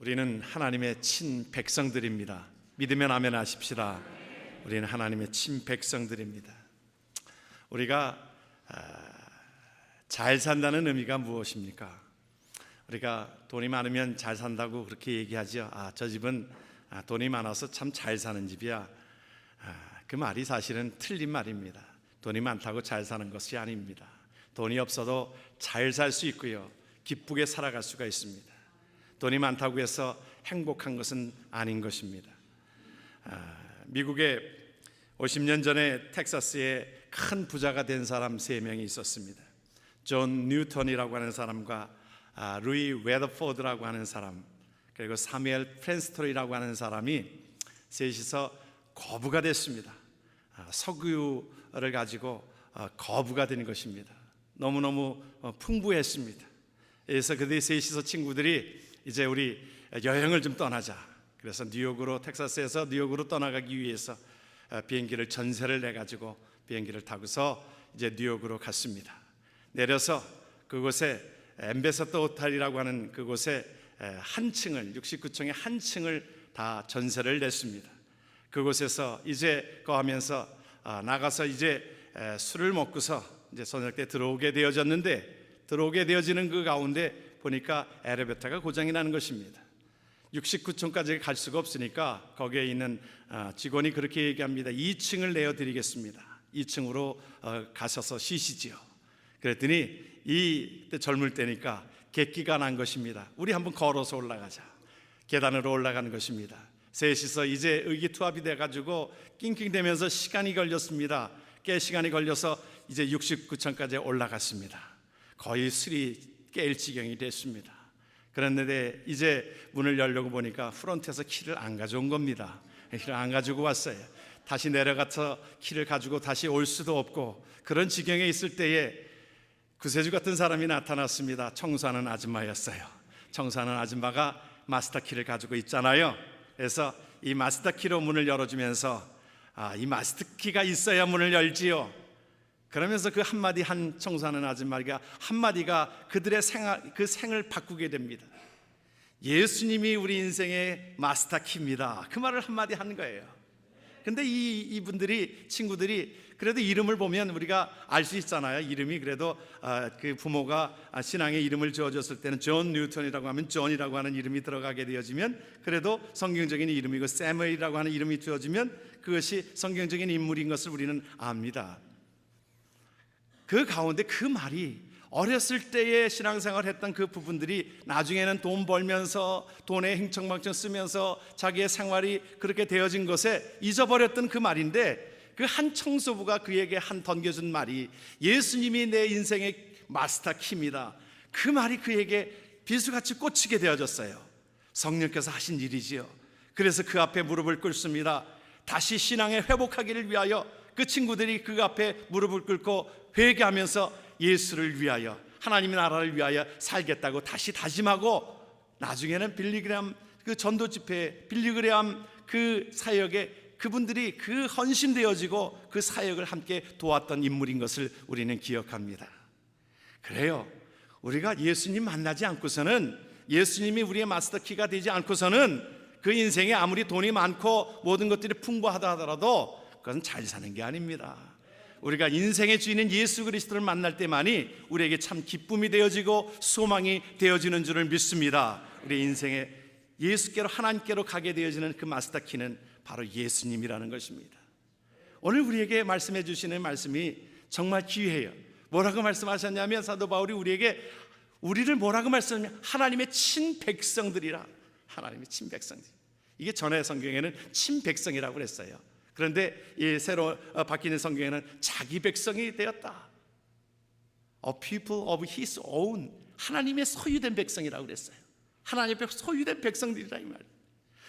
우리는 하나님의 친백성들입니다. 믿으면 아멘 하십시다. 우리는 하나님의 친백성들입니다. 우리가 잘 산다는 의미가 무엇입니까? 우리가 돈이 많으면 잘 산다고 그렇게 얘기하죠. 저 집은 돈이 많아서 참 잘 사는 집이야. 그 말이 사실은 틀린 말입니다. 돈이 많다고 잘 사는 것이 아닙니다. 돈이 없어도 잘 살 수 있고요, 기쁘게 살아갈 수가 있습니다. 돈이 많다고 해서 행복한 것은 아닌 것입니다. 미국에 50년 전에 텍사스에 큰 부자가 된 사람 3명이 있었습니다. 존 뉴턴이라고 하는 사람과 루이 웨더포드라고 하는 사람, 그리고 사무엘 프랜스토리라고 하는 사람이 셋이서 거부가 됐습니다. 석유를 가지고 거부가 된 것입니다. 너무너무 풍부했습니다. 그래서 그들 셋이서 친구들이 이제 우리 여행을 좀 떠나자. 그래서 뉴욕으로, 텍사스에서 뉴욕으로 떠나가기 위해서 비행기를 전세를 내가지고 비행기를 타고서 이제 뉴욕으로 갔습니다. 내려서 그곳에 엠베서더 호텔이라고 하는 그곳에 한 층을, 69층의 한 층을 다 전세를 냈습니다. 그곳에서 이제 거하면서 나가서 이제 술을 먹고서 이제 저녁 때 들어오게 되어졌는데, 들어오게 되어지는 그 가운데 보니까 엘리베이터가 고장이 나는 것입니다. 69층까지 갈 수가 없으니까 거기에 있는 직원이 그렇게 얘기합니다. 2층을 내어드리겠습니다. 2층으로 가셔서 쉬시지요. 그랬더니 이때 젊을 때니까 객기가 난 것입니다. 우리 한번 걸어서 올라가자. 계단으로 올라가는 것입니다. 셋이서 이제 의기투합이 돼가지고 낑낑대면서 시간이 걸렸습니다. 꽤 시간이 걸려서 이제 69층까지 올라갔습니다. 거의 술이 깰 지경이 됐습니다. 그런데 이제 문을 열려고 보니까 프론트에서 키를 안 가져온 겁니다. 키를 안 가지고 왔어요. 다시 내려가서 키를 가지고 다시 올 수도 없고, 그런 지경에 있을 때에 구세주 같은 사람이 나타났습니다. 청소하는 아줌마였어요. 청소하는 아줌마가 마스터 키를 가지고 있잖아요. 그래서 이 마스터 키로 문을 열어주면서 이 마스터 키가 있어야 문을 열지요. 그러면서 그 한마디, 한 청소하는 아줌마가 한마디가 그들의 그 생을 바꾸게 됩니다. 예수님이 우리 인생의 마스터 키입니다. 그 말을 한마디 하는 거예요. 근데 이분들이, 친구들이 그래도 이름을 보면 우리가 알 수 있잖아요. 이름이 그래도 그 부모가 신앙의 이름을 지어줬을 때는 존 뉴턴이라고 하면 존이라고 하는 이름이 들어가게 되어지면 그래도 성경적인 이름이고, 세무엘이라고 하는 이름이 지어지면 그것이 성경적인 인물인 것을 우리는 압니다. 그 가운데 그 말이 어렸을 때에 신앙생활 했던 그 부분들이 나중에는 돈 벌면서 돈에 흥청망청 쓰면서 자기의 생활이 그렇게 되어진 것에 잊어버렸던 그 말인데, 그 한 청소부가 그에게 던겨준 말이 예수님이 내 인생의 마스터 키입니다. 그 말이 그에게 비수같이 꽂히게 되어졌어요. 성령께서 하신 일이지요. 그래서 그 앞에 무릎을 꿇습니다. 다시 신앙에 회복하기를 위하여 그 친구들이 그 앞에 무릎을 꿇고 회개하면서 예수를 위하여, 하나님의 나라를 위하여 살겠다고 다시 다짐하고, 나중에는 빌리그레암 그 전도 집회, 빌리그레암 그 사역에 그분들이 그 헌신되어지고 그 사역을 함께 도왔던 인물인 것을 우리는 기억합니다. 그래요, 우리가 예수님 만나지 않고서는, 예수님이 우리의 마스터키가 되지 않고서는 그 인생에 아무리 돈이 많고 모든 것들이 풍부하다 하더라도 그것은 잘 사는 게 아닙니다. 우리가 인생의 주인인 예수 그리스도를 만날 때만이 우리에게 참 기쁨이 되어지고 소망이 되어지는 줄을 믿습니다. 우리 인생에 예수께로, 하나님께로 가게 되어지는 그 마스터키는 바로 예수님이라는 것입니다. 오늘 우리에게 말씀해 주시는 말씀이 정말 귀해요. 뭐라고 말씀하셨냐면, 사도 바울이 우리를 뭐라고 말씀하냐면 하나님의 친백성들이라. 하나님의 친백성들. 이게 전에 성경에는 친백성이라고 그랬어요. 그런데 이 새로 바뀌는 성경에는 자기 백성이 되었다. A people of his own. 하나님의 소유된 백성이라고 그랬어요. 하나님의 소유된 백성들이라 이 말이에요.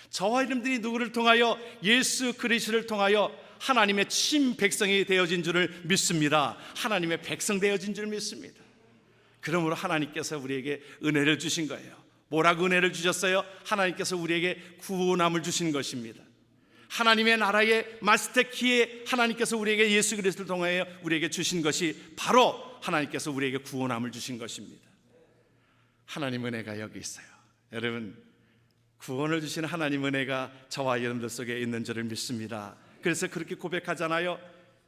저와 여러분들이 누구를 통하여, 예수 그리스도를 통하여 하나님의 친백성이 되어진 줄을 믿습니다. 하나님의 백성 되어진 줄 믿습니다. 그러므로 하나님께서 우리에게 은혜를 주신 거예요. 뭐라고 은혜를 주셨어요? 하나님께서 우리에게 구원함을 주신 것입니다. 하나님의 나라의 마스터키에 하나님께서 우리에게 예수 그리스도를 통하여 우리에게 주신 것이 바로 하나님께서 우리에게 구원함을 주신 것입니다. 하나님 은혜가 여기 있어요. 여러분, 구원을 주시는 하나님 은혜가 저와 여러분들 속에 있는 줄을 믿습니다. 그래서 그렇게 고백하잖아요.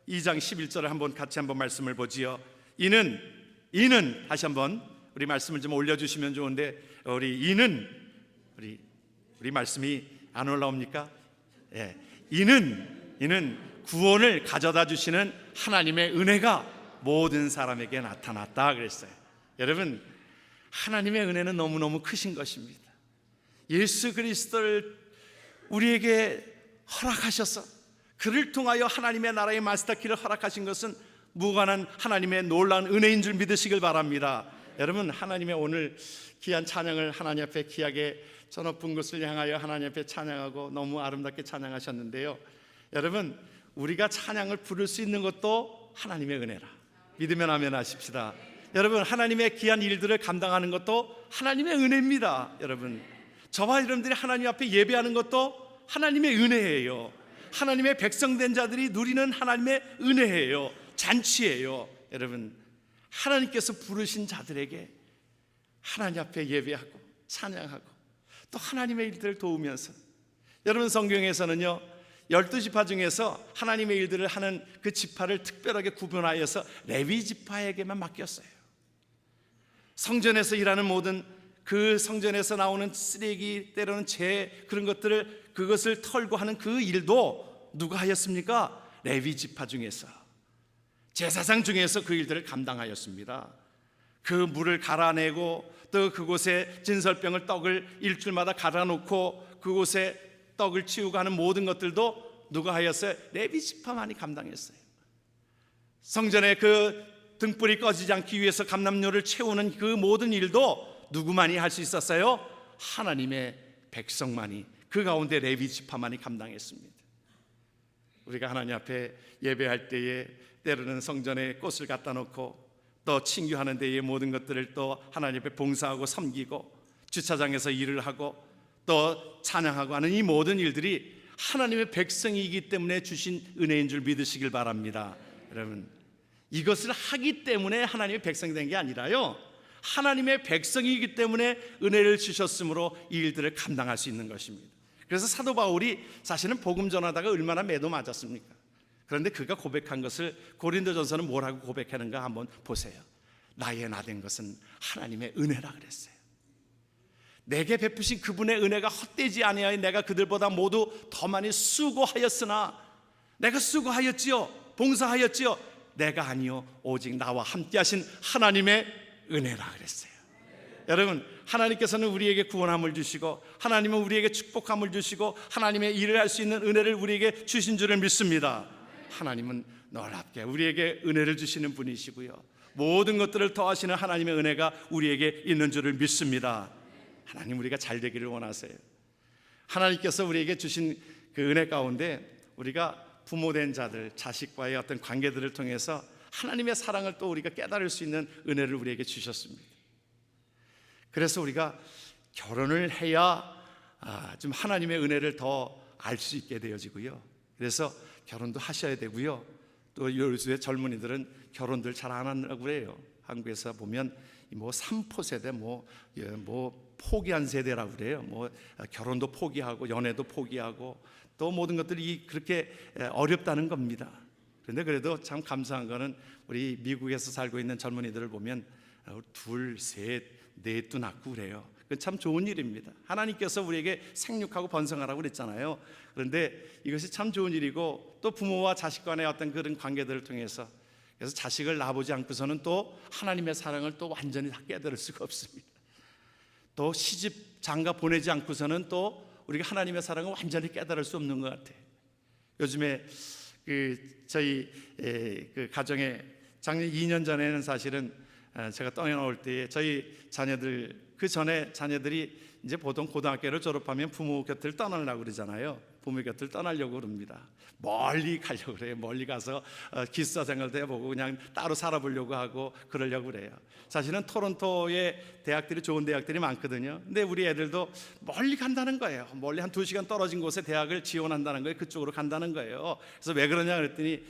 2장 11절을 한번 같이 한번 말씀을 보지요. 이는 다시 한번 우리 말씀을 좀 올려주시면 좋은데, 우리 말씀이 안 올라옵니까? 예, 이는 구원을 가져다 주시는 하나님의 은혜가 모든 사람에게 나타났다 그랬어요. 여러분, 하나님의 은혜는 너무너무 크신 것입니다. 예수 그리스도를 우리에게 허락하셔서 그를 통하여 하나님의 나라의 마스터키를 허락하신 것은 무관한 하나님의 놀라운 은혜인 줄 믿으시길 바랍니다. 여러분, 하나님의 오늘 귀한 찬양을 하나님 앞에 귀하게 저 높은 곳을 향하여 하나님 앞에 찬양하고 너무 아름답게 찬양하셨는데요. 여러분, 우리가 찬양을 부를 수 있는 것도 하나님의 은혜라 믿으면 아멘 하십시다. 여러분, 하나님의 귀한 일들을 감당하는 것도 하나님의 은혜입니다. 여러분, 저와 여러분들이 하나님 앞에 예배하는 것도 하나님의 은혜예요. 하나님의 백성된 자들이 누리는 하나님의 은혜예요. 잔치예요. 여러분, 하나님께서 부르신 자들에게 하나님 앞에 예배하고 찬양하고 또 하나님의 일들을 도우면서, 여러분, 성경에서는요 12지파 중에서 하나님의 일들을 하는 그 지파를 특별하게 구분하여서 레위 지파에게만 맡겼어요. 성전에서 일하는 모든 그 성전에서 나오는 쓰레기, 때로는 재, 그런 것들을 그것을 털고 하는 그 일도 누가 하였습니까? 레위 지파 중에서, 제사장 중에서 그 일들을 감당하였습니다. 그 물을 갈아내고 또 그곳에 진설병을 떡을 일주일마다 갈아놓고 그곳에 떡을 치우고 하는 모든 것들도 누가 하였어요? 레위 지파만이 감당했어요. 성전에 그 등불이 꺼지지 않기 위해서 감람료를 채우는 그 모든 일도 누구만이 할 수 있었어요? 하나님의 백성만이, 그 가운데 레위 지파만이 감당했습니다. 우리가 하나님 앞에 예배할 때에 때로는 성전에 꽃을 갖다 놓고 또 친교하는 데에 모든 것들을 또 하나님 앞에 봉사하고 섬기고 주차장에서 일을 하고 또 찬양하고 하는 이 모든 일들이 하나님의 백성이기 때문에 주신 은혜인 줄 믿으시길 바랍니다. 여러분, 이것을 하기 때문에 하나님의 백성이 된 게 아니라요, 하나님의 백성이기 때문에 은혜를 주셨으므로 이 일들을 감당할 수 있는 것입니다. 그래서 사도 바울이 사실은 복음 전하다가 얼마나 매도 맞았습니까? 그런데 그가 고백한 것을 고린도전서는 뭐라고 고백하는가 한번 보세요. 나의 나된 것은 하나님의 은혜라 그랬어요. 내게 베푸신 그분의 은혜가 헛되지 아니하여 내가 그들보다 모두 더 많이 수고하였으나, 내가 수고하였지요, 봉사하였지요, 내가 아니요 오직 나와 함께 하신 하나님의 은혜라 그랬어요. 여러분, 하나님께서는 우리에게 구원함을 주시고 하나님은 우리에게 축복함을 주시고 하나님의 일을 할 수 있는 은혜를 우리에게 주신 줄을 믿습니다. 하나님은 놀랍게 우리에게 은혜를 주시는 분이시고요, 모든 것들을 더하시는 하나님의 은혜가 우리에게 있는 줄을 믿습니다. 하나님, 우리가 잘 되기를 원하세요. 하나님께서 우리에게 주신 그 은혜 가운데 우리가 부모된 자들, 자식과의 어떤 관계들을 통해서 하나님의 사랑을 또 우리가 깨달을 수 있는 은혜를 우리에게 주셨습니다. 그래서 우리가 결혼을 해야 좀 하나님의 은혜를 더 알 수 있게 되어지고요, 그래서 결혼도 하셔야 되고요. 또 요즘의 젊은이들은 결혼들 잘 안 한다고 그래요. 한국에서 보면 뭐 3포 세대, 뭐 포기한 세대라고 그래요. 뭐 결혼도 포기하고 연애도 포기하고 또 모든 것들이 그렇게 어렵다는 겁니다. 그런데 그래도 참 감사한 거는 우리 미국에서 살고 있는 젊은이들을 보면 둘, 셋, 넷도 낳고 그래요. 그건 참 좋은 일입니다. 하나님께서 우리에게 생육하고 번성하라고 그랬잖아요. 그런데 이것이 참 좋은 일이고, 또 부모와 자식 간의 어떤 그런 관계들을 통해서, 그래서 자식을 낳아보지 않고서는 또 하나님의 사랑을 또 완전히 다 깨달을 수가 없습니다. 또 시집 장가 보내지 않고서는 또 우리가 하나님의 사랑을 완전히 깨달을 수 없는 것 같아요. 요즘에 저희 그 가정에 작년 2년 전에는 사실은 제가 떠나올 때에 저희 자녀들, 그 전에 자녀들이 이제 보통 고등학교를 졸업하면 부모 곁을 떠나려고 그러잖아요. 부모 곁을 떠나려고 그럽니다. 멀리 가려고 그래요. 멀리 가서 기숙사 생활도 해보고 그냥 따로 살아보려고 하고 그러려고 그래요. 사실은 토론토에 대학들이 좋은 대학들이 많거든요. 근데 우리 애들도 멀리 간다는 거예요. 멀리 한 2시간 떨어진 곳에 대학을 지원한다는 거예요. 그쪽으로 간다는 거예요. 그래서 왜 그러냐 그랬더니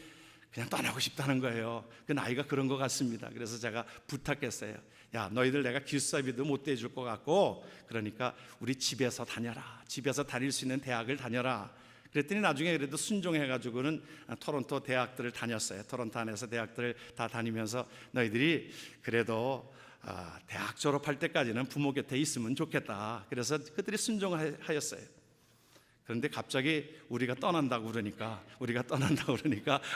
그냥 떠나고 싶다는 거예요. 그 나이가 그런 것 같습니다. 그래서 제가 부탁했어요. 야, 너희들 내가 기숙사비도 못 대줄 것 같고, 그러니까 우리 집에서 다녀라. 집에서 다닐 수 있는 대학을 다녀라. 그랬더니 나중에 그래도 순종해가지고는 토론토 대학들을 다녔어요. 토론토 안에서 대학들을 다 다니면서 너희들이 그래도 대학 졸업할 때까지는 부모 곁에 있으면 좋겠다. 그래서 그들이 순종하였어요. 그런데 갑자기 우리가 떠난다고 그러니까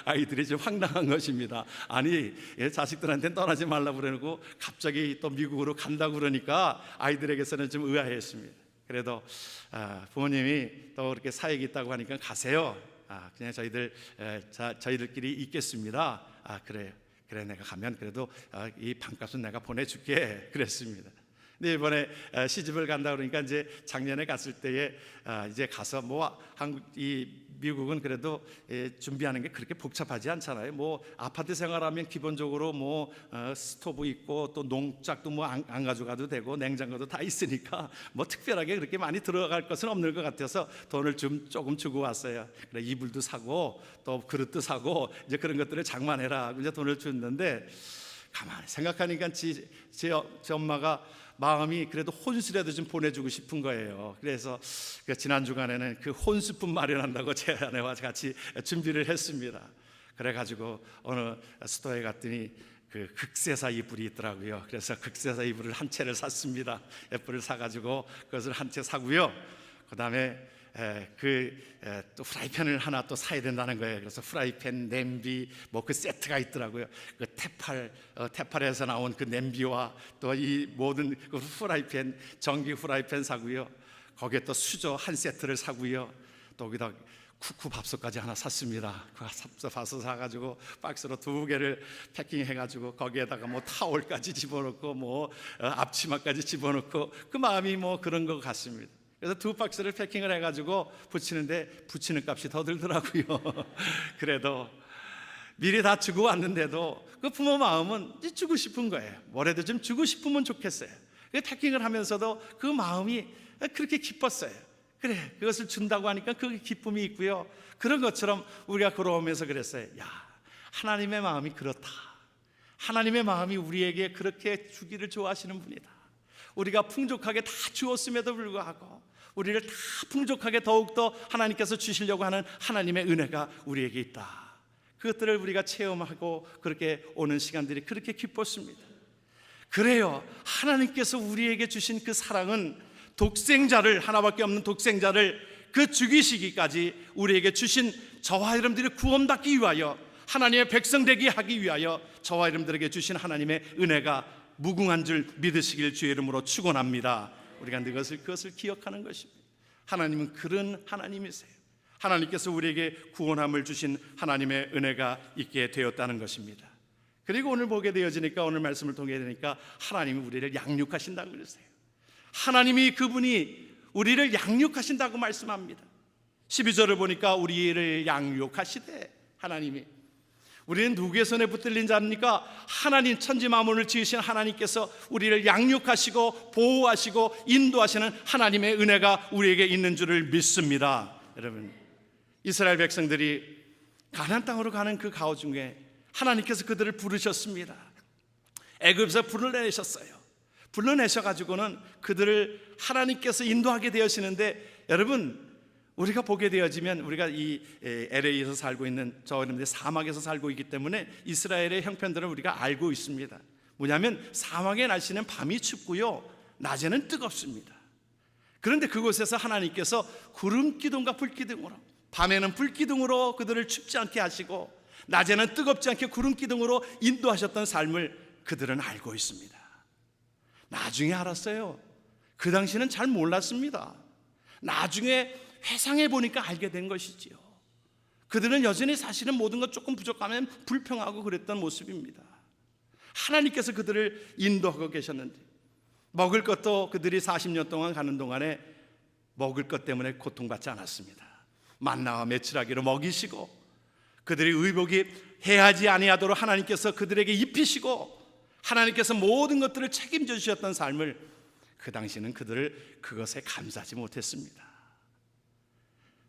아이들이 좀 황당한 것입니다. 아니, 자식들한테는 떠나지 말라고 그러고 갑자기 또 미국으로 간다고 그러니까 아이들에게서는 좀 의아했습니다. 그래도 부모님이 또 그렇게 사역이 있다고 하니까 가세요. 그냥 저희들끼리 있겠습니다. 그래요. 그래, 내가 가면 그래도 이 방값은 내가 보내줄게. 그랬습니다. 근데 이번에 시집을 간다 그러니까 이제 작년에 갔을 때에 이제 가서 뭐 미국은 그래도 준비하는 게 그렇게 복잡하지 않잖아요. 뭐 아파트 생활하면 기본적으로 뭐 스토브 있고 또 농작도 뭐 안 가져가도 되고 냉장고도 다 있으니까 뭐 특별하게 그렇게 많이 들어갈 것은 없는 것 같아서 돈을 좀 조금 주고 왔어요. 그래, 이불도 사고 또 그릇도 사고 이제 그런 것들을 장만해라. 이제 돈을 줬는데 가만히 생각하니까 제 엄마가 마음이 그래도 혼수라도 좀 보내주고 싶은 거예요. 그래서 지난 주간에는 그 혼수품 마련한다고 제 아내와 같이 준비를 했습니다. 그래가지고 어느 스토어에 갔더니 그 극세사 이불이 있더라고요. 그래서 극세사 이불을 한 채를 샀습니다. 애플을 사가지고 그것을 한 채 사고요. 그 다음에 또 프라이팬을 하나 또 사야 된다는 거예요. 그래서 프라이팬, 냄비 뭐 그 세트가 있더라고요. 그 테팔에서 나온 그 냄비와 또 이 모든 그 프라이팬, 전기 프라이팬 사고요. 거기에 또 수저 한 세트를 사고요. 또 거기다 쿠쿠 밥솥까지 하나 샀습니다. 그 밥솥 사가지고 박스로 2개를 패킹해가지고 거기에다가 뭐 타올까지 집어넣고 뭐 앞치마까지 집어넣고 그 마음이 뭐 그런 것 같습니다. 그래서 2박스를 패킹을 해가지고 붙이는 값이 더 들더라고요. 그래도 미리 다 주고 왔는데도 그 부모 마음은 주고 싶은 거예요. 뭐라도 좀 주고 싶으면 좋겠어요. 패킹을 하면서도 그 마음이 그렇게 기뻤어요. 그래, 그것을 준다고 하니까 그 기쁨이 있고요. 그런 것처럼 우리가 걸어오면서 그랬어요. 야, 하나님의 마음이 그렇다. 하나님의 마음이 우리에게 그렇게 주기를 좋아하시는 분이다. 우리가 풍족하게 다 주었음에도 불구하고 우리를 다 풍족하게 더욱더 하나님께서 주시려고 하는 하나님의 은혜가 우리에게 있다. 그것들을 우리가 체험하고 그렇게 오는 시간들이 그렇게 기뻤습니다. 그래요, 하나님께서 우리에게 주신 그 사랑은 독생자를, 하나밖에 없는 독생자를 그 죽이시기까지 우리에게 주신 저와 여러분들이 구원받기 위하여, 하나님의 백성 되게 하기 위하여 저와 여러분들에게 주신 하나님의 은혜가 무궁한 줄 믿으시길 주의 이름으로 축원합니다. 우리가 그것을 기억하는 것입니다. 하나님은 그런 하나님이세요. 하나님께서 우리에게 구원함을 주신 하나님의 은혜가 있게 되었다는 것입니다. 그리고 오늘 보게 되어지니까, 오늘 말씀을 통해 되니까 하나님이 우리를 양육하신다고 그러세요. 하나님이 그분이 우리를 양육하신다고 말씀합니다. 12절을 보니까 우리를 양육하시되, 하나님이, 우리는 누구의 손에 붙들린 자입니까? 하나님, 천지 만물을 지으신 하나님께서 우리를 양육하시고 보호하시고 인도하시는 하나님의 은혜가 우리에게 있는 줄을 믿습니다. 여러분, 이스라엘 백성들이 가나안 땅으로 가는 그 가오 중에 하나님께서 그들을 부르셨습니다. 애굽에서 불러내셨어요. 불러내셔가지고는 그들을 하나님께서 인도하게 되시는데, 여러분, 우리가 보게 되어지면, 우리가 이 LA에서 살고 있는 저희들 사막에서 살고 있기 때문에 이스라엘의 형편들을 우리가 알고 있습니다. 뭐냐면 사막의 날씨는 밤이 춥고요, 낮에는 뜨겁습니다. 그런데 그곳에서 하나님께서 구름 기둥과 불 기둥으로, 밤에는 불 기둥으로 그들을 춥지 않게 하시고 낮에는 뜨겁지 않게 구름 기둥으로 인도하셨던 삶을 그들은 알고 있습니다. 나중에 알았어요. 그 당시는 잘 몰랐습니다. 나중에 회상해 보니까 알게 된 것이지요. 그들은 여전히 사실은 모든 것 조금 부족하면 불평하고 그랬던 모습입니다. 하나님께서 그들을 인도하고 계셨는데, 먹을 것도 그들이 40년 동안 가는 동안에 먹을 것 때문에 고통받지 않았습니다. 만나와 메추라기로 먹이시고, 그들이 의복이 해하지 아니하도록 하나님께서 그들에게 입히시고, 하나님께서 모든 것들을 책임져 주셨던 삶을, 그 당시는 그들을 그것에 감사하지 못했습니다.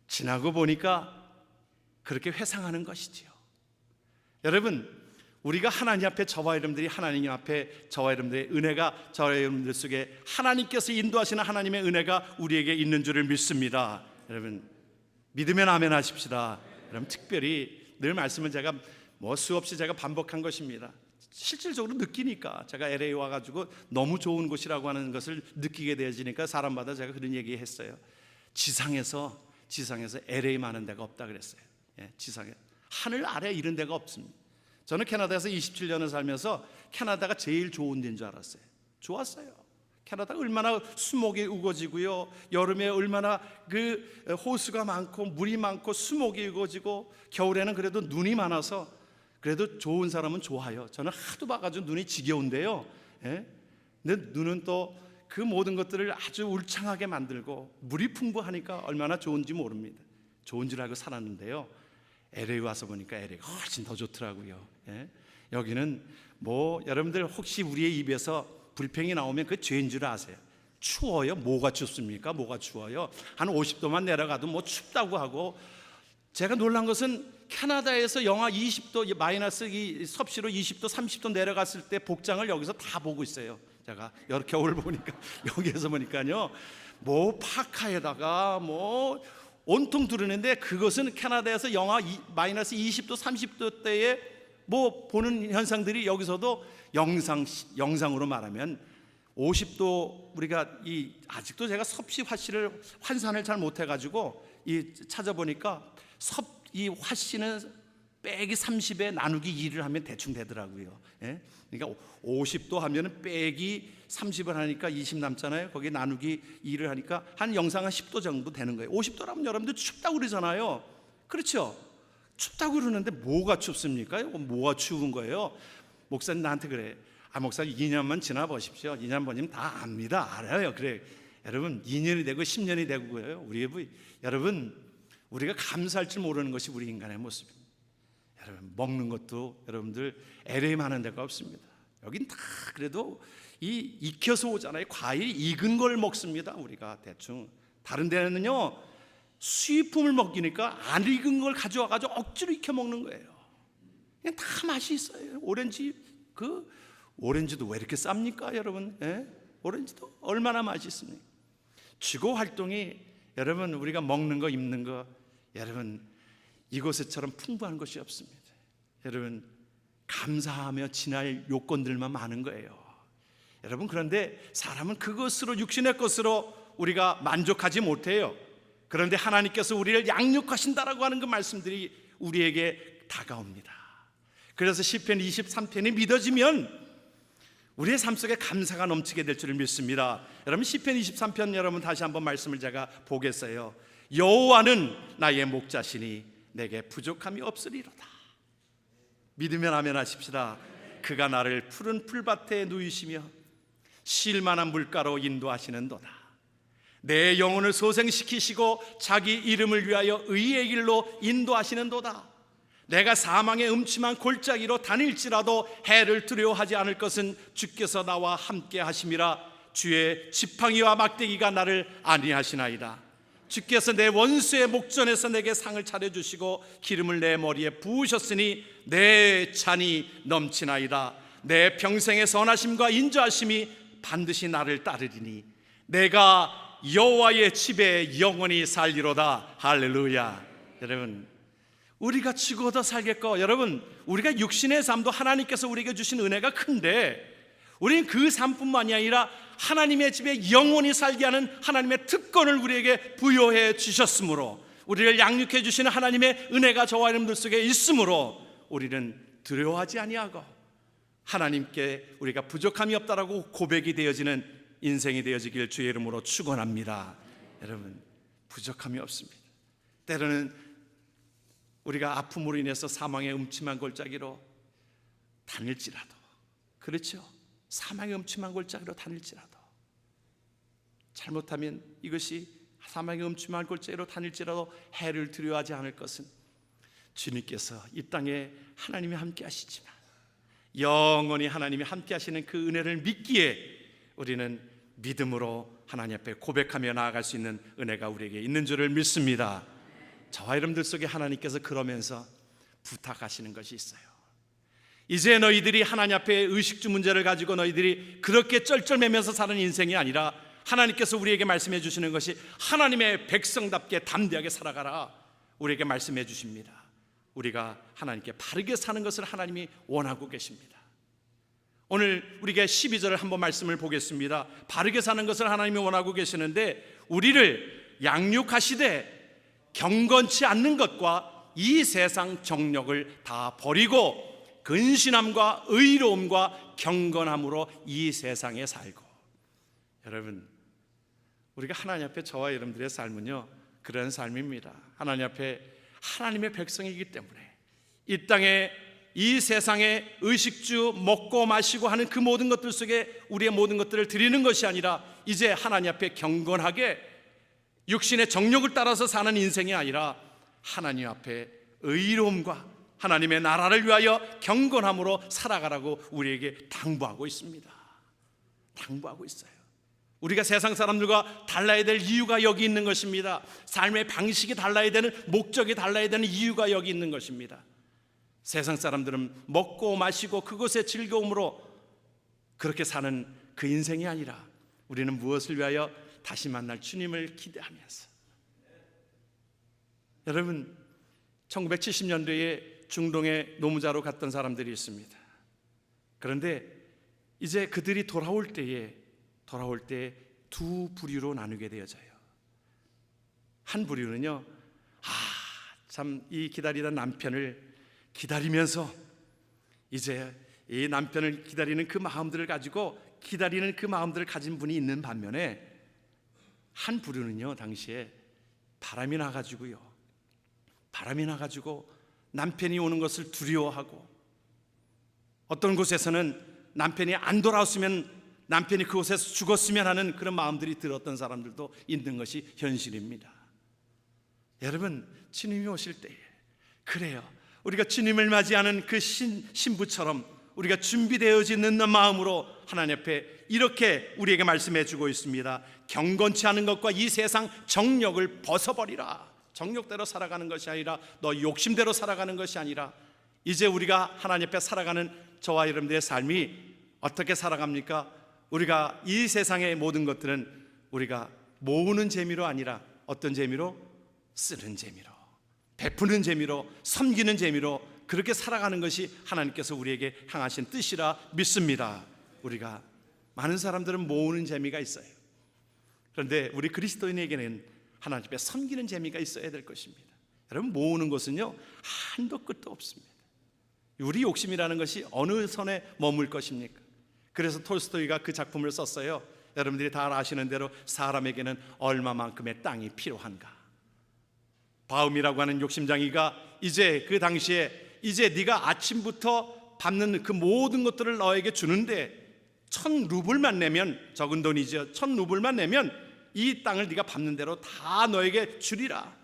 지나고 보니까 그렇게 회상하는 것이지요. 여러분, 우리가 하나님 앞에 저와 여러분들이 하나님 앞에 저와 여러분들의 은혜가 저와 여러분들 속에 하나님께서 인도하시는 하나님의 은혜가 우리에게 있는 줄을 믿습니다. 여러분 믿으면 아멘 하십시다. 여러분 특별히 늘 말씀은 제가 수없이 제가 반복한 것입니다. 실질적으로 느끼니까 제가 LA 와가지고 너무 좋은 곳이라고 하는 것을 느끼게 되어지니까 사람마다 제가 그런 얘기했어요. 지상에서 LA 많은 데가 없다 그랬어요. 지상에 하늘 아래 이런 데가 없습니다. 저는 캐나다에서 27년을 살면서 캐나다가 제일 좋은 데인 줄 알았어요. 좋았어요. 캐나다가 얼마나 수목이 우거지고요, 여름에 얼마나 그 호수가 많고 물이 많고 수목이 우거지고, 겨울에는 그래도 눈이 많아서 그래도 좋은 사람은 좋아요. 저는 하도 봐가지고 눈이 지겨운데요. 근데 눈은 또 그 모든 것들을 아주 울창하게 만들고 물이 풍부하니까 얼마나 좋은지 모릅니다. 좋은 줄 알고 살았는데요, LA 와서 보니까 LA가 훨씬 더 좋더라고요. 여기는 여러분들 혹시 우리의 입에서 불평이 나오면 그 죄인 줄 아세요? 추워요? 뭐가 춥습니까? 뭐가 추워요? 한 50도만 내려가도 춥다고 하고, 제가 놀란 것은 캐나다에서 영하 20도 마이너스 섭씨로 20도 30도 내려갔을 때 복장을 여기서 다 보고 있어요. 제가 겨울 보니까 여기에서 보니까요, 파카에다가 온통 두르는데, 그것은 캐나다에서 영하 마이너스 20도 30도 때에 보는 현상들이 여기서도 영상으로 말하면 50도, 우리가 아직도 제가 섭씨 화씨를 환산을 잘 못해가지고 찾아보니까 이 화씨는 빼기 30에 나누기 2를 하면 대충 되더라고요. 그러니까 50도 하면은 빼기 30을 하니까 20 남잖아요. 거기에 나누기 2를 하니까 한 영상 한 10도 정도 되는 거예요. 50도라면 여러분들 춥다고 그러잖아요. 그렇죠? 춥다고 그러는데 뭐가 춥습니까? 뭐가 추운 거예요? 목사님 나한테 그래. 목사님 2년만 지나 보십시오. 2년 보시면 다 압니다. 알아요. 그래. 여러분 2년이 되고 10년이 되고 그래요. 여러분 우리가 감사할 줄 모르는 것이 우리 인간의 모습입니다. 여러분 먹는 것도 여러분들 LA 많은 데가 없습니다. 여긴 다 그래도 익혀서 오잖아요. 과일 익은 걸 먹습니다. 우리가 대충. 다른 데는요, 수입품을 먹기니까 안 익은 걸 가져와가지고 억지로 익혀 먹는 거예요. 그냥 다 맛이 있어요. 오렌지도 왜 이렇게 쌉니까, 여러분? 오렌지도 얼마나 맛있습니까? 지구 활동이 여러분 우리가 먹는 거 입는 거 여러분 이곳에처럼 풍부한 것이 없습니다. 여러분 감사하며 지날 요건들만 많은 거예요. 여러분 그런데 사람은 그것으로 육신의 것으로 우리가 만족하지 못해요. 그런데 하나님께서 우리를 양육하신다라고 하는 그 말씀들이 우리에게 다가옵니다. 그래서 시편 23편이 믿어지면 우리의 삶 속에 감사가 넘치게 될 줄을 믿습니다. 여러분 시편 23편 여러분 다시 한번 말씀을 제가 보겠어요. 여호와는 나의 목자시니 내게 부족함이 없으리로다. 믿으면 아멘 하십시다. 그가 나를 푸른 풀밭에 누이시며 쉴 만한 물가로 인도하시는도다. 내 영혼을 소생시키시고 자기 이름을 위하여 의의 길로 인도하시는도다. 내가 사망의 음침한 골짜기로 다닐지라도 해를 두려워하지 않을 것은 주께서 나와 함께 하심이라. 주의 지팡이와 막대기가 나를 안위하시나이다. 주께서 내 원수의 목전에서 내게 상을 차려주시고 기름을 내 머리에 부으셨으니 내 잔이 넘치나이다. 내 평생의 선하심과 인자하심이 반드시 나를 따르리니 내가 여호와의 집에 영원히 살리로다. 할렐루야. 여러분 우리가 죽어도 살겠고, 여러분 우리가 육신의 삶도 하나님께서 우리에게 주신 은혜가 큰데 우리는 그 삶뿐만이 아니라 하나님의 집에 영원히 살게 하는 하나님의 특권을 우리에게 부여해 주셨으므로, 우리를 양육해 주시는 하나님의 은혜가 저와 여러분들 속에 있으므로 우리는 두려워하지 아니하고 하나님께 우리가 부족함이 없다라고 고백이 되어지는 인생이 되어지길 주의 이름으로 축원합니다. 여러분 부족함이 없습니다. 때로는 우리가 아픔으로 인해서 사망의 음침한 골짜기로 다닐지라도, 그렇죠? 사망의 음침한 골짜기로 다닐지라도, 잘못하면 이것이 사망의 음침한 골짜기로 다닐지라도 해를 두려워하지 않을 것은 주님께서 이 땅에 하나님이 함께 하시지만 영원히 하나님이 함께 하시는 그 은혜를 믿기에 우리는 믿음으로 하나님 앞에 고백하며 나아갈 수 있는 은혜가 우리에게 있는 줄을 믿습니다. 저와 여러분들 속에 하나님께서 그러면서 부탁하시는 것이 있어요. 이제 너희들이 하나님 앞에 의식주 문제를 가지고 너희들이 그렇게 쩔쩔매면서 사는 인생이 아니라 하나님께서 우리에게 말씀해 주시는 것이 하나님의 백성답게 담대하게 살아가라 우리에게 말씀해 주십니다. 우리가 하나님께 바르게 사는 것을 하나님이 원하고 계십니다. 오늘 우리가 12절을 한번 말씀을 보겠습니다. 바르게 사는 것을 하나님이 원하고 계시는데 우리를 양육하시되 경건치 않는 것과 이 세상 정욕을 다 버리고 근신함과 의로움과 경건함으로 이 세상에 살고. 여러분, 우리가 하나님 앞에 저와 여러분들의 삶은요 그런 삶입니다. 하나님 앞에 하나님의 백성이기 때문에 이 땅에 이 세상에 의식주 먹고 마시고 하는 그 모든 것들 속에 우리의 모든 것들을 드리는 것이 아니라 이제 하나님 앞에 경건하게 육신의 정욕을 따라서 사는 인생이 아니라 하나님 앞에 의로움과 하나님의 나라를 위하여 경건함으로 살아가라고 우리에게 당부하고 있습니다. 당부하고 있어요. 우리가 세상 사람들과 달라야 될 이유가 여기 있는 것입니다. 삶의 방식이 달라야 되는, 목적이 달라야 되는 이유가 여기 있는 것입니다. 세상 사람들은 먹고 마시고 그것의 즐거움으로 그렇게 사는 그 인생이 아니라 우리는 무엇을 위하여 다시 만날 주님을 기대하면서. 여러분, 1970년대에 중동에 노무자로 갔던 사람들이 있습니다. 그런데 이제 그들이 돌아올 때 두 부류로 나누게 되어져요. 한 부류는요, 참 이 기다리던 남편을 기다리면서 이제 이 남편을 기다리는 그 마음들을 가지고 기다리는 그 마음들을 가진 분이 있는 반면에 한 부류는요, 당시에 바람이 나가지고 남편이 오는 것을 두려워하고 어떤 곳에서는 남편이 안 돌아왔으면 남편이 그곳에서 죽었으면 하는 그런 마음들이 들었던 사람들도 있는 것이 현실입니다. 여러분, 주님이 오실 때에 그래요, 우리가 주님을 맞이하는 그 신부처럼 우리가 준비되어져 있는 마음으로 하나님 앞에 이렇게 우리에게 말씀해 주고 있습니다. 경건치 않은 것과 이 세상 정욕을 벗어버리라. 정욕대로 살아가는 것이 아니라 너 욕심대로 살아가는 것이 아니라 이제 우리가 하나님 앞에 살아가는 저와 여러분들의 삶이 어떻게 살아갑니까? 우리가 이 세상의 모든 것들은 우리가 모으는 재미로 아니라 어떤 재미로? 쓰는 재미로, 베푸는 재미로, 섬기는 재미로 그렇게 살아가는 것이 하나님께서 우리에게 향하신 뜻이라 믿습니다. 우리가 많은 사람들은 모으는 재미가 있어요. 그런데 우리 그리스도인에게는 하나님 앞에 섬기는 재미가 있어야 될 것입니다. 여러분, 모으는 것은요 한도 끝도 없습니다. 우리 욕심이라는 것이 어느 선에 머물 것입니까? 그래서 톨스토이가 그 작품을 썼어요. 여러분들이 다 아시는 대로 사람에게는 얼마만큼의 땅이 필요한가. 바움이라고 하는 욕심장이가 이제 그 당시에 이제 네가 아침부터 밟는 그 모든 것들을 너에게 주는데 1,000루블만 내면, 적은 돈이죠, 1,000루블만 내면 이 땅을 네가 밟는 대로 다 너에게 주리라.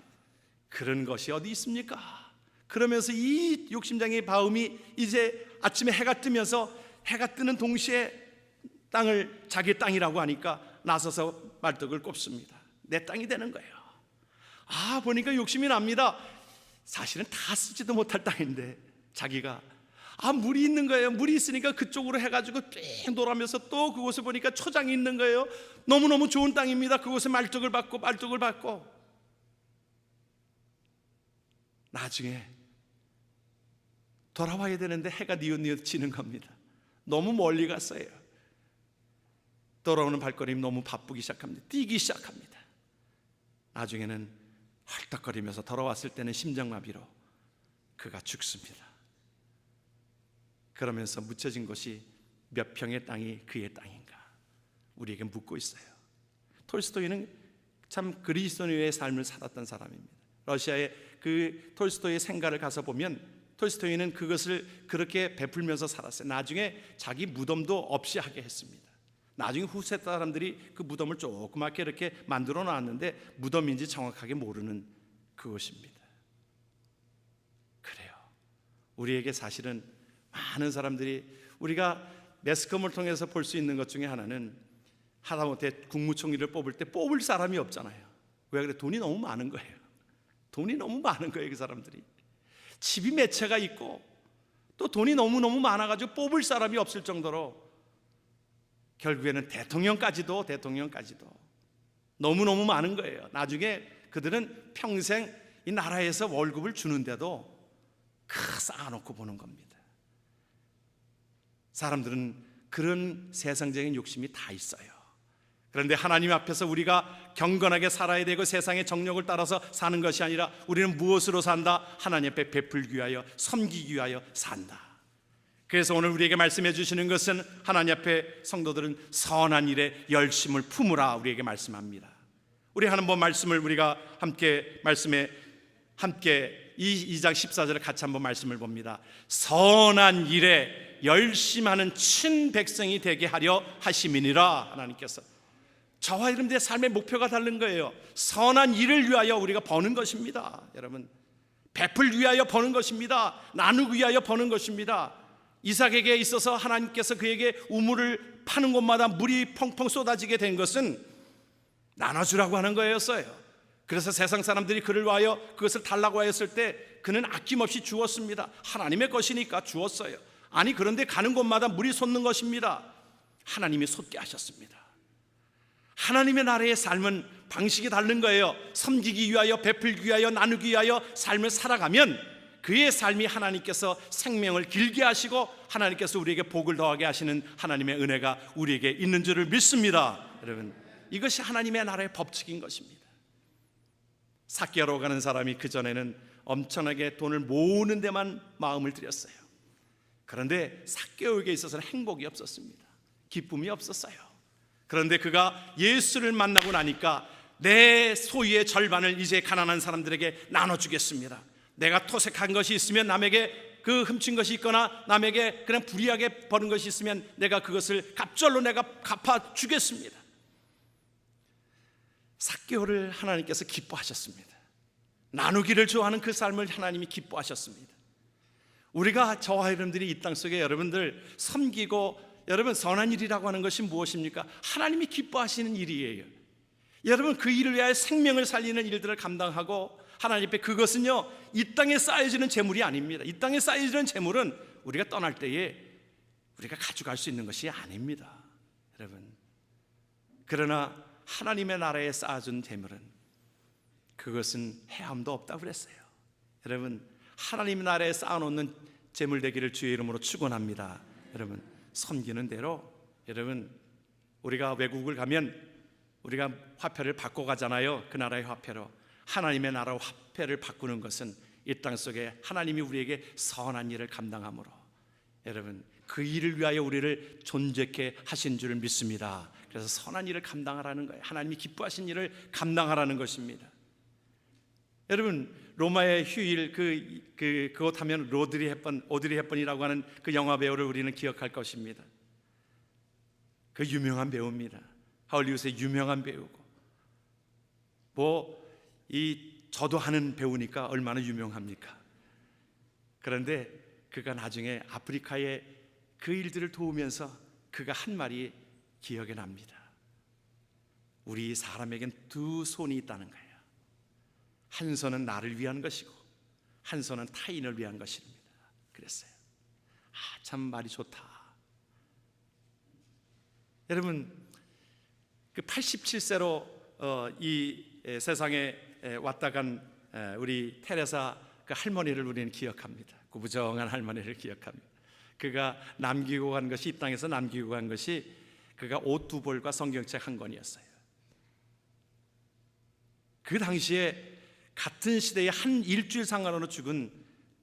그런 것이 어디 있습니까? 그러면서 이 욕심장이 바움이 이제 아침에 해가 뜨면서 해가 뜨는 동시에 땅을 자기 땅이라고 하니까 나서서 말뚝을 꼽습니다. 내 땅이 되는 거예요. 보니까 욕심이 납니다. 사실은 다 쓰지도 못할 땅인데 자기가 물이 있는 거예요. 물이 있으니까 그쪽으로 해가지고 뺑 돌아면서 또 그곳을 보니까 초장이 있는 거예요. 너무너무 좋은 땅입니다. 그곳에 말뚝을 받고 나중에 돌아와야 되는데 해가 뉘엿뉘엿 지는 겁니다. 너무 멀리 갔어요. 돌아오는 발걸음이 너무 바쁘기 시작합니다. 뛰기 시작합니다. 나중에는 헐떡거리면서 돌아왔을 때는 심장마비로 그가 죽습니다. 그러면서 묻혀진 것이 몇 평의 땅이 그의 땅인가 우리에게 묻고 있어요. 톨스토이는 참 그리스도인의 삶을 살았던 사람입니다. 러시아의 그 톨스토이의 생가를 가서 보면 톨스토이는 그것을 그렇게 베풀면서 살았어요. 나중에 자기 무덤도 없이 하게 했습니다. 나중에 후세 사람들이 그 무덤을 조그맣게 이렇게 만들어 놨는데 무덤인지 정확하게 모르는 그것입니다. 그래요. 우리에게 사실은 많은 사람들이 우리가 매스컴을 통해서 볼 수 있는 것 중에 하나는 하다못해 국무총리를 뽑을 때 뽑을 사람이 없잖아요. 왜 그래? 돈이 너무 많은 거예요. 돈이 너무 많은 거예요. 그 사람들이 집이 몇 채가 있고 또 돈이 너무너무 많아가지고 뽑을 사람이 없을 정도로 결국에는 대통령까지도 너무너무 많은 거예요. 나중에 그들은 평생 이 나라에서 월급을 주는데도 쌓아놓고 보는 겁니다. 사람들은 그런 세상적인 욕심이 다 있어요. 그런데 하나님 앞에서 우리가 경건하게 살아야 되고 세상의 정욕을 따라서 사는 것이 아니라 우리는 무엇으로 산다? 하나님 앞에 베풀기 위하여, 섬기기 위하여 산다. 그래서 오늘 우리에게 말씀해 주시는 것은 하나님 앞에 성도들은 선한 일에 열심을 품으라 우리에게 말씀합니다. 우리 한번 말씀을 우리가 함께 이 2장 14절에 같이 한번 말씀을 봅니다. 선한 일에 열심하는 친백성이 되게 하려 하심이니라. 하나님께서 저와 여러분들의 삶의 목표가 다른 거예요. 선한 일을 위하여 우리가 버는 것입니다. 여러분, 베풀기 위하여 버는 것입니다. 나누기 위하여 버는 것입니다. 이삭에게 있어서 하나님께서 그에게 우물을 파는 곳마다 물이 펑펑 쏟아지게 된 것은 나눠주라고 하는 거였어요. 그래서 세상 사람들이 그를 위하여 그것을 달라고 하였을 때 그는 아낌없이 주었습니다. 하나님의 것이니까 주었어요. 아니, 그런데 가는 곳마다 물이 솟는 것입니다. 하나님이 솟게 하셨습니다. 하나님의 나라의 삶은 방식이 다른 거예요. 섬기기 위하여, 베풀기 위하여, 나누기 위하여 삶을 살아가면 그의 삶이 하나님께서 생명을 길게 하시고 하나님께서 우리에게 복을 더하게 하시는 하나님의 은혜가 우리에게 있는 줄을 믿습니다. 여러분, 이것이 하나님의 나라의 법칙인 것입니다. 삭개로 가는 사람이 그전에는 엄청나게 돈을 모으는 데만 마음을 들였어요. 그런데 삭개오에게 있어서는 행복이 없었습니다. 기쁨이 없었어요. 그런데 그가 예수를 만나고 나니까 내 소유의 절반을 이제 가난한 사람들에게 나눠주겠습니다. 내가 토색한 것이 있으면 남에게 그 훔친 것이 있거나 남에게 그냥 불이하게 버는 것이 있으면 내가 그것을 갑절로 내가 갚아주겠습니다. 삭개오를 하나님께서 기뻐하셨습니다. 나누기를 좋아하는 그 삶을 하나님이 기뻐하셨습니다. 우리가 저와 여러분들이 이 땅 속에 여러분들 섬기고 여러분 선한 일이라고 하는 것이 무엇입니까? 하나님이 기뻐하시는 일이에요. 여러분 그 일을 위하여 생명을 살리는 일들을 감당하고 하나님 앞에 그것은요 이 땅에 쌓여지는 재물이 아닙니다. 이 땅에 쌓여지는 재물은 우리가 떠날 때에 우리가 가져갈 수 있는 것이 아닙니다. 여러분, 그러나 하나님의 나라에 쌓아준 재물은 그것은 헤함도 없다고 그랬어요. 여러분, 하나님의 나라에 쌓아놓는 재물 되기를 주의 이름으로 축원합니다. 여러분, 섬기는 대로 여러분 우리가 외국을 가면 우리가 화폐를 바꿔 가잖아요. 그 나라의 화폐로. 하나님의 나라 화폐를 바꾸는 것은 이 땅 속에 하나님이 우리에게 선한 일을 감당함으로 여러분 그 일을 위하여 우리를 존재케 하신 줄을 믿습니다. 그래서 선한 일을 감당하라는 거예요. 하나님이 기뻐하신 일을 감당하라는 것입니다. 여러분 로마의 휴일 그것 하면 오드리 헵번이라고 하는 그 영화 배우를 우리는 기억할 것입니다. 그 유명한 배우입니다. 할리우드의 유명한 배우고 저도 하는 배우니까 얼마나 유명합니까? 그런데 그가 나중에 아프리카의 그 일들을 도우면서 그가 한 말이 기억에 납니다. 우리 사람에겐 두 손이 있다는 거예요. 한 손은 나를 위한 것이고 한 손은 타인을 위한 것입니다. 그랬어요. 참 말이 좋다. 여러분 그 87세로 이 세상에 왔다 간 우리 테레사 그 할머니를 우리는 기억합니다. 구부정한 할머니를 기억합니다. 그가 남기고 간 것이 이 땅에서 남기고 간 것이 그가 옷 2벌과 성경책 1권이었어요. 그 당시에 같은 시대에 한 일주일 상관으로 죽은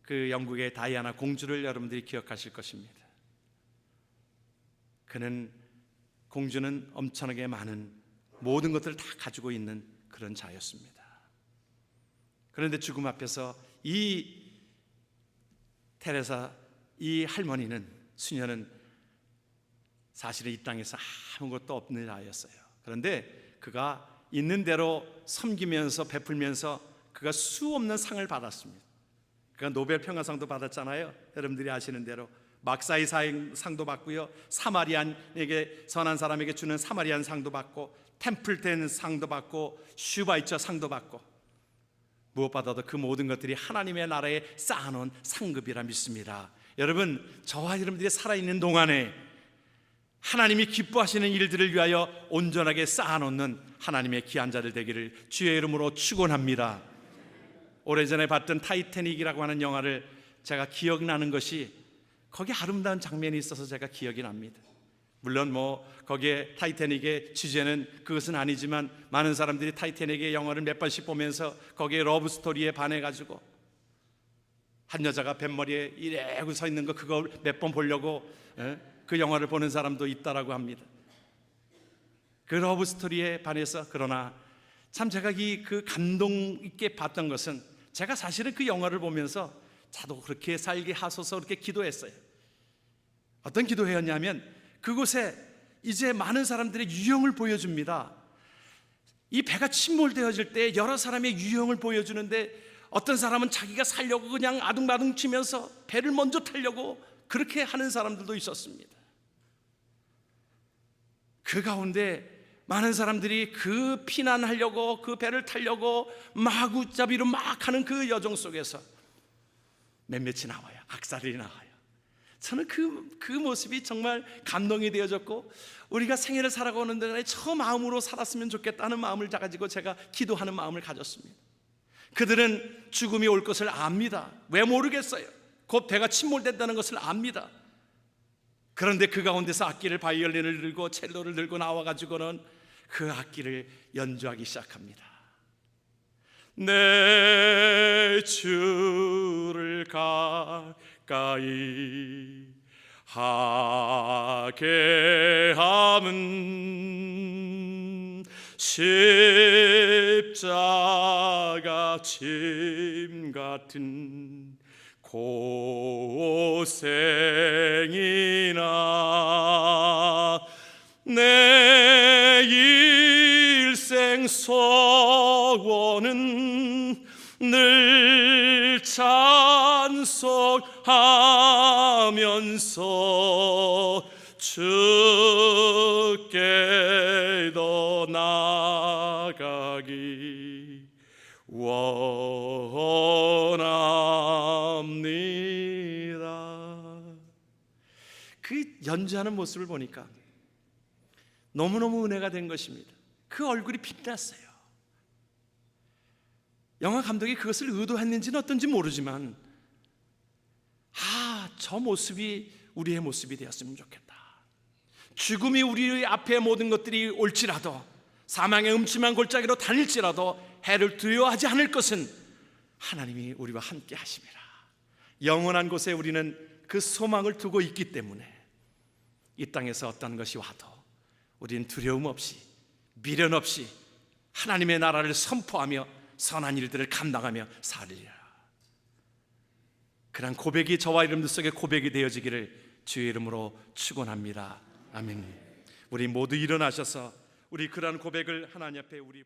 그 영국의 다이아나 공주를 여러분들이 기억하실 것입니다. 공주는 엄청나게 많은 모든 것들을 다 가지고 있는 그런 자였습니다. 그런데 죽음 앞에서 이 테레사 이 할머니는 수녀는 사실은 이 땅에서 아무것도 없는 아이였어요. 그런데 그가 있는 대로 섬기면서 베풀면서 그가 수없는 상을 받았습니다. 그가 노벨 평화상도 받았잖아요. 여러분들이 아시는 대로 막사이 상도 받고요, 사마리안에게 선한 사람에게 주는 사마리안 상도 받고 템플텐 상도 받고 슈바이처 상도 받고 무엇보다도 그 모든 것들이 하나님의 나라에 쌓아놓은 상급이라 믿습니다. 여러분, 저와 여러분들이 살아있는 동안에 하나님이 기뻐하시는 일들을 위하여 온전하게 쌓아놓는 하나님의 귀한 자들 되기를 주의 이름으로 축원합니다. 오래전에 봤던 타이타닉이라고 하는 영화를 제가 기억나는 것이, 거기 아름다운 장면이 있어서 제가 기억이 납니다. 물론 거기에 타이타닉의 주제는 그것은 아니지만, 많은 사람들이 타이타닉의 영화를 몇 번씩 보면서 거기에 러브 스토리에 반해가지고 한 여자가 뱃머리에 이래고 서 있는 거, 그거 몇 번 보려고 그 영화를 보는 사람도 있다라고 합니다. 그 러브 스토리에 반해서. 그러나 참 제가 그 감동 있게 봤던 것은, 제가 사실은 그 영화를 보면서 저도 그렇게 살게 하소서 그렇게 기도했어요. 어떤 기도회였냐면, 그곳에 이제 많은 사람들의 유형을 보여줍니다. 이 배가 침몰되어질 때 여러 사람의 유형을 보여주는데, 어떤 사람은 자기가 살려고 그냥 아둥바둥 치면서 배를 먼저 타려고 그렇게 하는 사람들도 있었습니다. 그 가운데 많은 사람들이 그 피난하려고, 그 배를 타려고 마구잡이로 막 하는 그 여정 속에서 몇몇이 나와요. 악사들이 나와요. 저는 그 모습이 정말 감동이 되어졌고, 우리가 생애를 살아가는 동안에 저 마음으로 살았으면 좋겠다는 마음을 가지고 제가 기도하는 마음을 가졌습니다. 그들은 죽음이 올 것을 압니다. 왜 모르겠어요? 곧 배가 침몰된다는 것을 압니다. 그런데 그 가운데서 악기를, 바이올린을 들고 첼로를 들고 나와가지고는 그 악기를 연주하기 시작합니다. 내 주를 가까이 하게 함은 십자가 짐 같은 고생이나 내 일생 소원은 늘 찬송하면서 주께 더 나아가기 원합니다. 그 연주하는 모습을 보니까 너무너무 은혜가 된 것입니다. 그 얼굴이 빛났어요. 영화 감독이 그것을 의도했는지는 어떤지 모르지만, 저 모습이 우리의 모습이 되었으면 좋겠다. 죽음이 우리 앞에 모든 것들이 올지라도, 사망의 음침한 골짜기로 다닐지라도 해를 두려워하지 않을 것은 하나님이 우리와 함께 하심이라. 영원한 곳에 우리는 그 소망을 두고 있기 때문에 이 땅에서 어떤 것이 와도 우리는 두려움 없이, 미련 없이 하나님의 나라를 선포하며 선한 일들을 감당하며 살리라. 그런 고백이 저와 여러분들 속에 고백이 되어지기를 주의 이름으로 축원합니다. 아멘. 우리 모두 일어나셔서 우리 그러한 고백을 하나님 앞에 우리